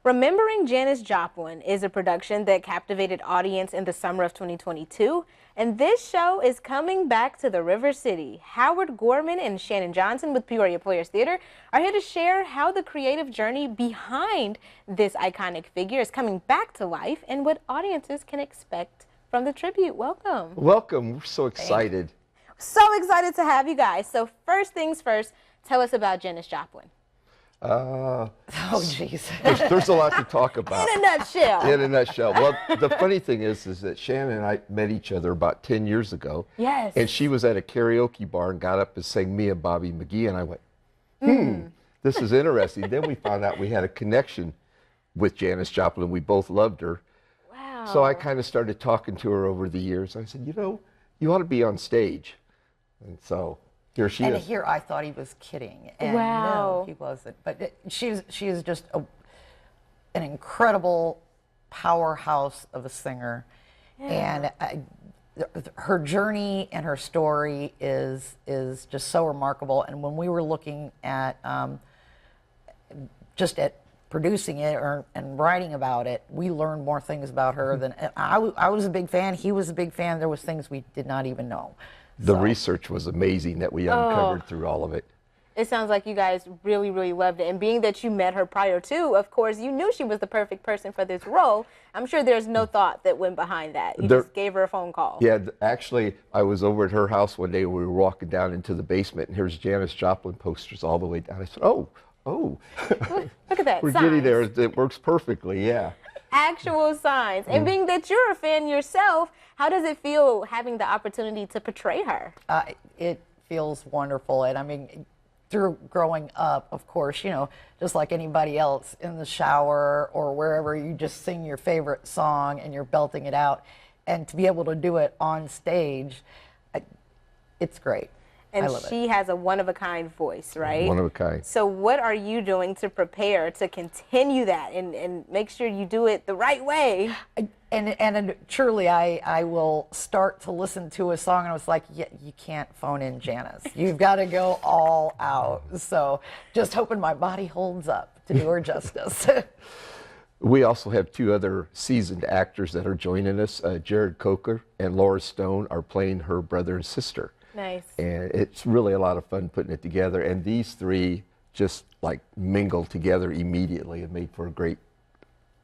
Remembering Janis Joplin is a production that captivated audience in the summer of 2022, and this show is coming back to the River City. Howard Gorman and Shannon Johnson with Peoria Players Theater are here to share how the creative journey behind this iconic figure is coming back to life and what audiences can expect from the tribute. Welcome. Welcome. We're so excited. So excited to have you guys. So first things first, tell us about Janis Joplin. Oh, jeez. There's a lot to talk about. In a nutshell. In a nutshell. Well, the funny thing is that Shannon and I met each other about 10 years ago. Yes. And she was at a karaoke bar and got up and sang Me and Bobby McGee, and I went, this is interesting. Then we found out we had a connection with Janis Joplin. We both loved her. Wow. So I kind of started talking to her over the years. I said, you know, you ought to be on stage. And so here she And is. here I thought he was kidding, and Wow. no, he wasn't. But she is just an incredible powerhouse of a singer, and her journey and her story is just so remarkable. And when we were looking at just at producing it and writing about it, we learned more things about her than I was a big fan. He was a big fan. There was things we did not even know. The research was amazing that we uncovered through all of it. It sounds like you guys really, really loved it. And being that you met her prior to, of course, you knew she was the perfect person for this role. I'm sure there's no thought that went behind that. You just gave her a phone call. Yeah, actually, I was over at her house one day. We were walking down into the basement, and here's Janis Joplin posters all the way down. I said, oh. Look at that. We're signs. getting there. It works perfectly, yeah. Actual signs. And being that you're a fan yourself, how does it feel having the opportunity to portray her? It feels wonderful. And I mean, through growing up, of course, you know, just like anybody else in the shower or wherever, you just sing your favorite song and you're belting it out. And to be able to do it on stage, it's great. And she has a one-of-a-kind voice, right? One of a kind. So what are you doing to prepare to continue that and make sure you do it the right way? And truly, I will start to listen to a song and I was like, yeah, you can't phone in Janis. You've got to go all out. So just hoping my body holds up to do her justice. We also have two other seasoned actors that are joining us. Jared Coker and Laura Stone are playing her brother and sister. Nice. And it's really a lot of fun putting it together. And these three just like mingled together immediately and made for a great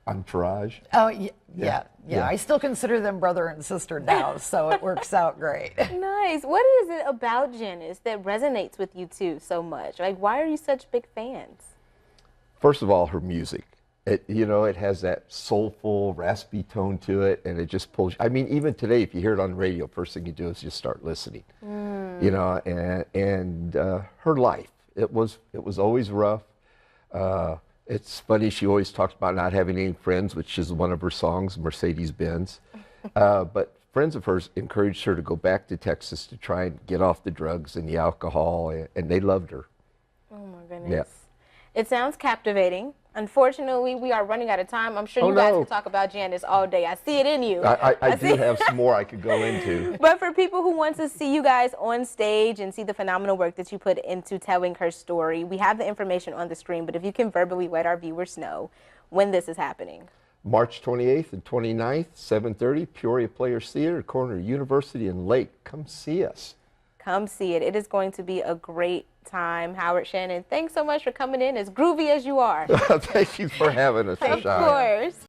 entourage. Oh, yeah. I still consider them brother and sister now, so it works out great. Nice. What is it about Janis that resonates with you two so much? Like, why are you such big fans? First of all, her music. You know, it has that soulful, raspy tone to it, and it just pulls. I mean, even today, if you hear it on the radio, first thing you do is just start listening. You know, and her life, it was always rough. It's funny, she always talks about not having any friends, which is one of her songs, Mercedes-Benz. But friends of hers encouraged her to go back to Texas to try and get off the drugs and the alcohol, and they loved her. Oh my goodness. Yeah. It sounds captivating. Unfortunately, we are running out of time. I'm sure you guys can talk about Janis all day. I see it in you. I do have some more I could go into. But for people who want to see you guys on stage and see the phenomenal work that you put into telling her story, we have the information on the screen, but if you can verbally let our viewers know when this is happening. March 28th and 29th, 7:30, Peoria Players Theater, corner of University and Lake. Come see us. Come see it. It is going to be a great time. Howard, Shannon, thanks so much for coming in, as groovy as you are. Thank you for having us, Of course.